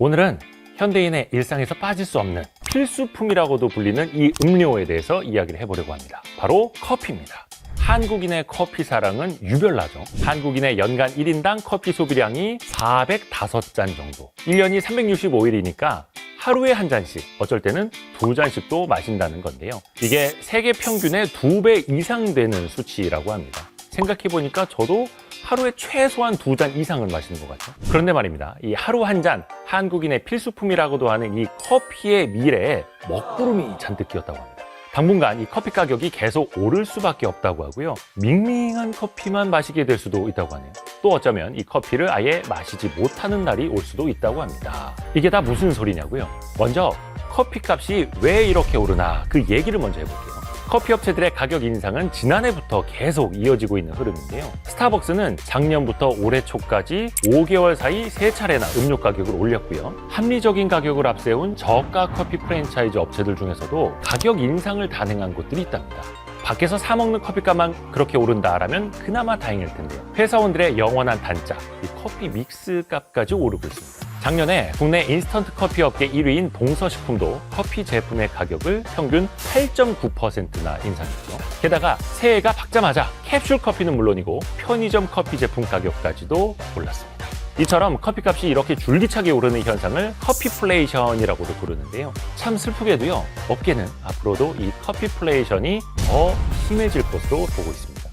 오늘은 현대인의 일상에서 빠질 수 없는 필수품이라고도 불리는 이 음료에 대해서 이야기를 해보려고 합니다. 바로 커피입니다. 한국인의 커피 사랑은 유별나죠. 한국인의 연간 1인당 커피 소비량이 405잔 정도. 1년이 365일이니까 하루에 한 잔씩, 어쩔 때는 두 잔씩도 마신다는 건데요. 이게 세계 평균의 2배 이상 되는 수치라고 합니다. 생각해보니까 저도 하루에 최소한 2잔 이상을 마시는 것 같죠. 그런데 말입니다. 이 하루 한 잔, 한국인의 필수품이라고도 하는 이 커피의 미래에 먹구름이 잔뜩 끼었다고 합니다. 당분간 이 커피 가격이 계속 오를 수밖에 없다고 하고요. 밍밍한 커피만 마시게 될 수도 있다고 하네요. 또 어쩌면 이 커피를 아예 마시지 못하는 날이 올 수도 있다고 합니다. 이게 다 무슨 소리냐고요? 먼저 커피 값이 왜 이렇게 오르나 그 얘기를 먼저 해볼게요. 커피 업체들의 가격 인상은 지난해부터 계속 이어지고 있는 흐름인데요. 스타벅스는 작년부터 올해 초까지 5개월 사이 3차례나 음료 가격을 올렸고요. 합리적인 가격을 앞세운 저가 커피 프랜차이즈 업체들 중에서도 가격 인상을 단행한 곳들이 있답니다. 밖에서 사 먹는 커피값만 그렇게 오른다라면 그나마 다행일 텐데요. 회사원들의 영원한 단짝, 이 커피 믹스 값까지 오르고 있습니다. 작년에 국내 인스턴트 커피 업계 1위인 동서식품도 커피 제품의 가격을 평균 8.9%나 인상했죠. 게다가 새해가 밝자마자 캡슐 커피는 물론이고 편의점 커피 제품 가격까지도 올랐습니다. 이처럼 커피값이 이렇게 줄기차게 오르는 현상을 커피플레이션이라고도 부르는데요. 참 슬프게도요, 업계는 앞으로도 이 커피플레이션이 더 심해질 것으로 보고 있습니다.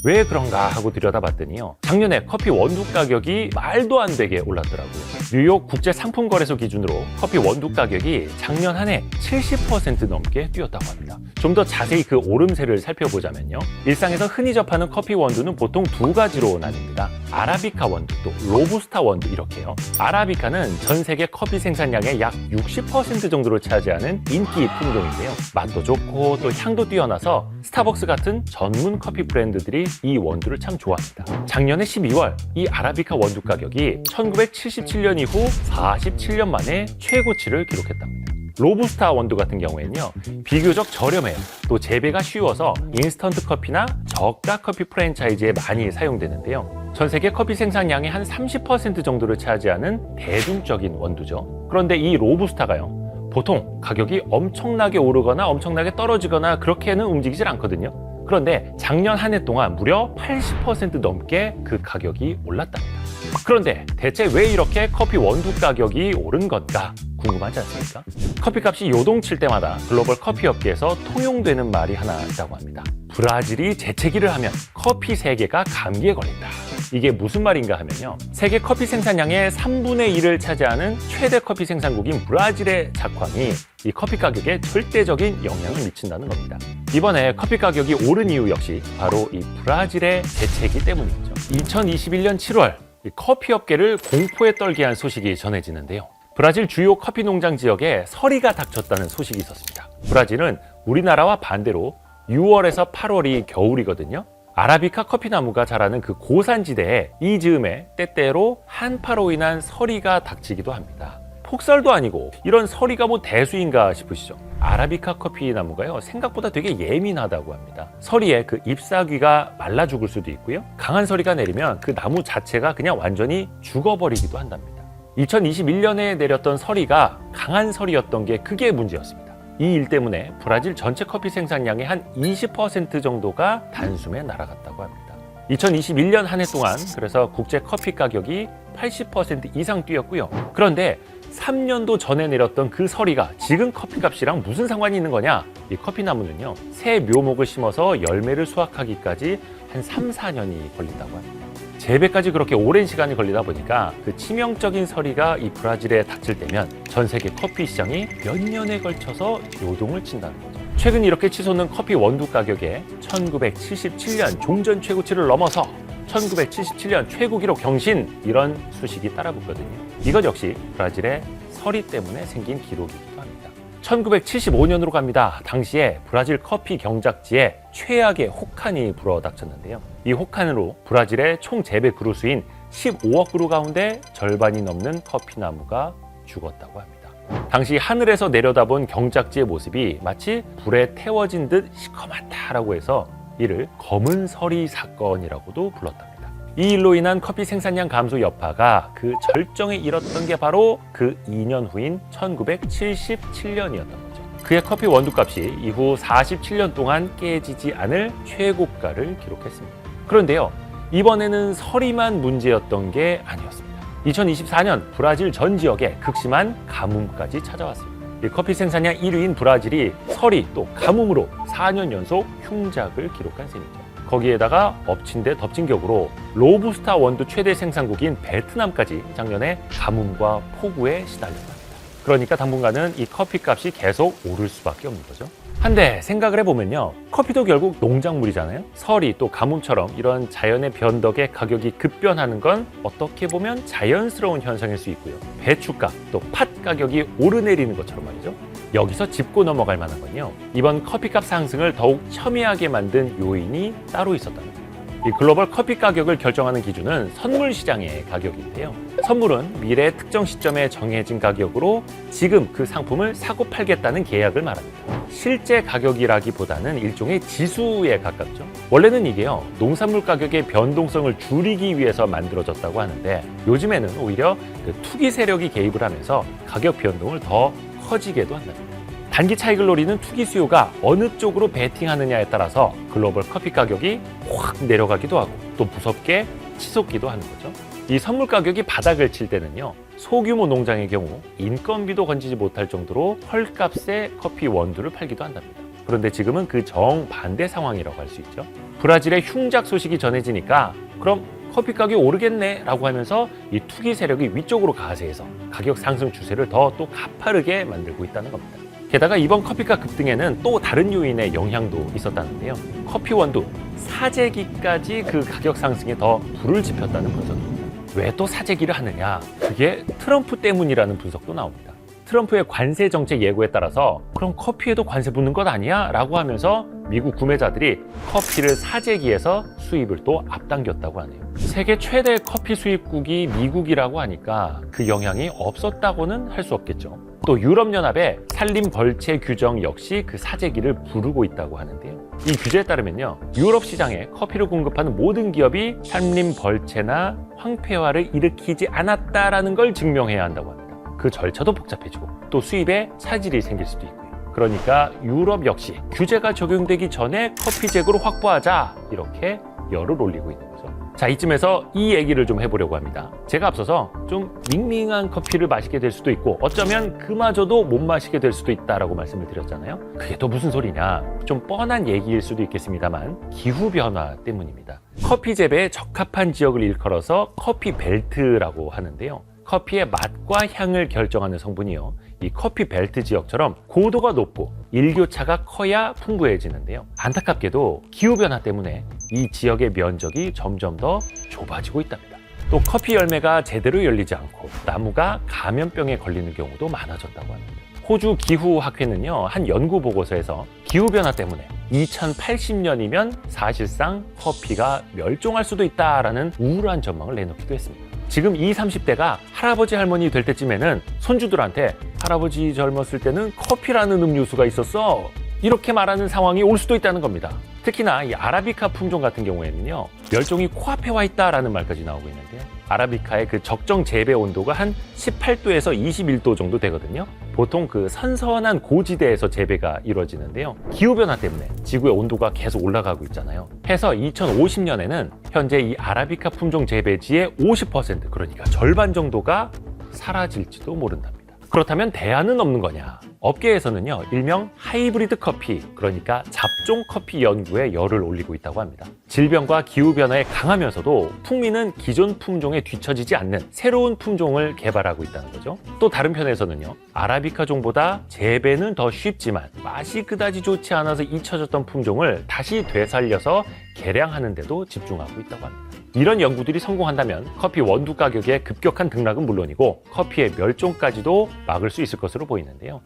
왜 그런가 하고 들여다봤더니요, 작년에 커피 원두 가격이 말도 안 되게 올랐더라고요. 뉴욕 국제상품거래소 기준으로 커피 원두 가격이 작년 한 해 70% 넘게 뛰었다고 합니다. 좀 더 자세히 그 오름세를 살펴보자면요, 일상에서 흔히 접하는 커피 원두는 보통 두 가지로 나뉩니다. 아라비카 원두, 또 로부스타 원두 이렇게요. 아라비카는 전 세계 커피 생산량의 약 60% 정도를 차지하는 인기 품종인데요. 맛도 좋고 또 향도 뛰어나서 스타벅스 같은 전문 커피 브랜드들이 이 원두를 참 좋아합니다. 작년에 12월 이 아라비카 원두 가격이 1977년 이후 47년 만에 최고치를 기록했답니다. 로부스타 원두 같은 경우에는요, 비교적 저렴해요. 또 재배가 쉬워서 인스턴트 커피나 저가 커피 프랜차이즈에 많이 사용되는데요. 전 세계 커피 생산량의 한 30% 정도를 차지하는 대중적인 원두죠. 그런데 이 로부스타가요, 보통 가격이 엄청나게 오르거나 엄청나게 떨어지거나 그렇게는 움직이질 않거든요. 그런데 작년 한 해 동안 무려 80% 넘게 그 가격이 올랐답니다. 그런데 대체 왜 이렇게 커피 원두 가격이 오른 건가 궁금하지 않습니까? 커피값이 요동칠 때마다 글로벌 커피 업계에서 통용되는 말이 하나 있다고 합니다. 브라질이 재채기를 하면 커피 세계가 감기에 걸린다. 이게 무슨 말인가 하면요, 세계 커피 생산량의 3분의 1을 차지하는 최대 커피 생산국인 브라질의 작황이 이 커피 가격에 절대적인 영향을 미친다는 겁니다. 이번에 커피 가격이 오른 이유 역시 바로 이 브라질의 재채기 때문이죠. 2021년 7월 이 커피 업계를 공포에 떨게 한 소식이 전해지는데요. 브라질 주요 커피 농장 지역에 서리가 닥쳤다는 소식이 있었습니다. 브라질은 우리나라와 반대로 6월에서 8월이 겨울이거든요. 아라비카 커피 나무가 자라는 그 고산지대에 이 즈음에 때때로 한파로 인한 서리가 닥치기도 합니다. 폭설도 아니고 이런 서리가 뭐 대수인가 싶으시죠? 아라비카 커피 나무가요, 생각보다 되게 예민하다고 합니다. 서리에 그 잎사귀가 말라 죽을 수도 있고요, 강한 서리가 내리면 그 나무 자체가 그냥 완전히 죽어버리기도 한답니다. 2021년에 내렸던 서리가 강한 서리였던 게 그게 문제였습니다. 이 일 때문에 브라질 전체 커피 생산량의 한 20% 정도가 단숨에 날아갔다고 합니다. 2021년 한 해 동안 그래서 국제 커피 가격이 80% 이상 뛰었고요. 그런데 3년도 전에 내렸던 그 서리가 지금 커피값이랑 무슨 상관이 있는 거냐? 이 커피 나무는요, 새 묘목을 심어서 열매를 수확하기까지 한 3, 4년이 걸린다고 합니다. 재배까지 그렇게 오랜 시간이 걸리다 보니까 그 치명적인 서리가 이 브라질에 닥칠 때면 전 세계 커피 시장이 몇 년에 걸쳐서 요동을 친다는 거죠. 최근 이렇게 치솟는 커피 원두 가격에 1977년 종전 최고치를 넘어서 1977년 최고 기록 경신, 이런 소식이 따라붙거든요. 이것 역시 브라질의 서리 때문에 생긴 기록이기도 합니다. 1975년으로 갑니다. 당시에 브라질 커피 경작지에 최악의 혹한이 불어닥쳤는데요. 이 혹한으로 브라질의 총 재배 그루수인 15억 그루 가운데 절반이 넘는 커피 나무가 죽었다고 합니다. 당시 하늘에서 내려다본 경작지의 모습이 마치 불에 태워진 듯 시커멓다라고 해서 이를 검은 서리 사건이라고도 불렀답니다. 이 일로 인한 커피 생산량 감소 여파가 그 절정에 이뤘던 게 바로 그 2년 후인 1977년이었던 거죠. 그의 커피 원두값이 이후 47년 동안 깨지지 않을 최고가를 기록했습니다. 그런데요, 이번에는 서리만 문제였던 게 아니었습니다. 2024년 브라질 전 지역에 극심한 가뭄까지 찾아왔습니다. 이 커피 생산량 1위인 브라질이 서리 또 가뭄으로 4년 연속 흉작을 기록한 셈이죠. 거기에다가 엎친 데 덮친 격으로 로부스타 원두 최대 생산국인 베트남까지 작년에 가뭄과 폭우에 시달렸답니다. 그러니까 당분간은 이 커피값이 계속 오를 수밖에 없는 거죠. 한데 생각을 해보면요, 커피도 결국 농작물이잖아요. 서리 또 가뭄처럼 이런 자연의 변덕에 가격이 급변하는 건 어떻게 보면 자연스러운 현상일 수 있고요. 배추값 또 팥 가격이 오르내리는 것처럼 말이죠. 여기서 짚고 넘어갈 만한 건요, 이번 커피값 상승을 더욱 첨예하게 만든 요인이 따로 있었다는 겁니다. 이 글로벌 커피 가격을 결정하는 기준은 선물 시장의 가격인데요. 선물은 미래 특정 시점에 정해진 가격으로 지금 그 상품을 사고 팔겠다는 계약을 말합니다. 실제 가격이라기보다는 일종의 지수에 가깝죠. 원래는 이게요, 농산물 가격의 변동성을 줄이기 위해서 만들어졌다고 하는데 요즘에는 오히려 그 투기 세력이 개입을 하면서 가격 변동을 더 커지게도 한답니다. 단기 차익을 노리는 투기 수요가 어느 쪽으로 베팅하느냐에 따라서 글로벌 커피 가격이 확 내려가기도 하고 또 무섭게 치솟기도 하는 거죠. 이 선물 가격이 바닥을 칠 때는요, 소규모 농장의 경우 인건비도 건지지 못할 정도로 헐값에 커피 원두를 팔기도 한답니다. 그런데 지금은 그 정반대 상황이라고 할 수 있죠. 브라질의 흉작 소식이 전해지니까 그럼 커피 가격이 오르겠네 라고 하면서 이 투기 세력이 위쪽으로 가세해서 가격 상승 추세를 더 또 가파르게 만들고 있다는 겁니다. 게다가 이번 커피값 급등에는 또 다른 요인의 영향도 있었다는데요. 커피 원두 사재기까지 그 가격 상승에 더 불을 지폈다는 분석입니다. 왜 또 사재기를 하느냐? 그게 트럼프 때문이라는 분석도 나옵니다. 트럼프의 관세 정책 예고에 따라서 그럼 커피에도 관세 붙는 것 아니야? 라고 하면서 미국 구매자들이 커피를 사재기해서 수입을 또 앞당겼다고 하네요. 세계 최대 커피 수입국이 미국이라고 하니까 그 영향이 없었다고는 할 수 없겠죠. 또 유럽연합의 산림 벌채 규정 역시 그 사재기를 부르고 있다고 하는데요. 이 규제에 따르면요, 유럽 시장에 커피를 공급하는 모든 기업이 산림 벌채나 황폐화를 일으키지 않았다라는 걸 증명해야 한다고 합니다. 그 절차도 복잡해지고 또 수입에 차질이 생길 수도 있고요. 그러니까 유럽 역시 규제가 적용되기 전에 커피 재고를 확보하자, 이렇게 열을 올리고 있는 거죠. 자, 이쯤에서 이 얘기를 좀 해보려고 합니다. 제가 앞서서 좀 밍밍한 커피를 마시게 될 수도 있고 어쩌면 그마저도 못 마시게 될 수도 있다라고 말씀을 드렸잖아요. 그게 또 무슨 소리냐? 좀 뻔한 얘기일 수도 있겠습니다만 기후변화 때문입니다. 커피 재배에 적합한 지역을 일컬어서 커피 벨트라고 하는데요. 커피의 맛과 향을 결정하는 성분이요, 이 커피 벨트 지역처럼 고도가 높고 일교차가 커야 풍부해지는데요. 안타깝게도 기후변화 때문에 이 지역의 면적이 점점 더 좁아지고 있답니다. 또 커피 열매가 제대로 열리지 않고 나무가 감염병에 걸리는 경우도 많아졌다고 합니다. 호주 기후학회는요, 한 연구 보고서에서 기후변화 때문에 2080년이면 사실상 커피가 멸종할 수도 있다라는 우울한 전망을 내놓기도 했습니다. 지금 20, 30대가 할아버지 할머니 될 때쯤에는 손주들한테 할아버지 젊었을 때는 커피라는 음료수가 있었어, 이렇게 말하는 상황이 올 수도 있다는 겁니다. 특히나 이 아라비카 품종 같은 경우에는요, 멸종이 코앞에 와 있다라는 말까지 나오고 있는데, 아라비카의 그 적정 재배 온도가 한 18도에서 21도 정도 되거든요. 보통 그 선선한 고지대에서 재배가 이루어지는데요. 기후변화 때문에 지구의 온도가 계속 올라가고 있잖아요. 해서 2050년에는 현재 이 아라비카 품종 재배지의 50%, 그러니까 절반 정도가 사라질지도 모른답니다. 그렇다면 대안은 없는 거냐? 업계에서는요, 일명 하이브리드 커피, 그러니까 잡종 커피 연구에 열을 올리고 있다고 합니다. 질병과 기후변화에 강하면서도 풍미는 기존 품종에 뒤처지지 않는 새로운 품종을 개발하고 있다는 거죠. 또 다른 편에서는요, 아라비카 종보다 재배는 더 쉽지만 맛이 그다지 좋지 않아서 잊혀졌던 품종을 다시 되살려서 개량하는 데도 집중하고 있다고 합니다. 이런 연구들이 성공한다면 커피 원두 가격의 급격한 등락은 물론이고 커피의 멸종까지도 막을 수 있을 것으로 보이는데요.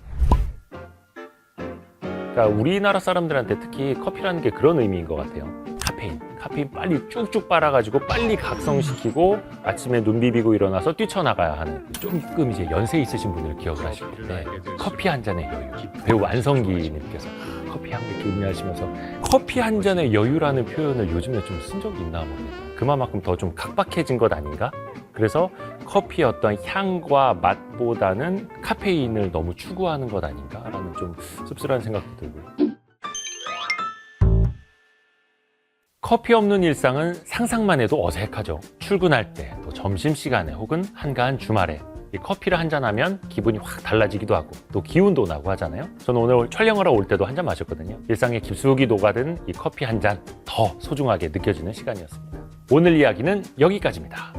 그러니까 우리나라 사람들한테 특히 커피라는 게 그런 의미인 것 같아요. 카페인 빨리 쭉쭉 빨아가지고 빨리 각성시키고 아침에 눈 비비고 일어나서 뛰쳐나가야 하는 조금 이제 연세 있으신 분들 기억을 하실 텐데 커피 한 잔의 여유. 배우 안성기님께서 커피 한 개 음미하시면서 커피 한 잔의 여유라는 표현을 요즘에 좀 쓴 적이 있나 모르겠어요. 그만큼 더 좀 각박해진 것 아닌가? 그래서 커피의 어떤 향과 맛보다는 카페인을 너무 추구하는 것 아닌가라는 좀 씁쓸한 생각도 들고요. 커피 없는 일상은 상상만 해도 어색하죠. 출근할 때, 또 점심시간에 혹은 한가한 주말에 이 커피를 한잔하면 기분이 확 달라지기도 하고 또 기운도 나고 하잖아요. 저는 오늘 촬영하러 올 때도 한 잔 마셨거든요. 일상에 깊숙이 녹아든 이 커피 한 잔 더 소중하게 느껴지는 시간이었습니다. 오늘 이야기는 여기까지입니다.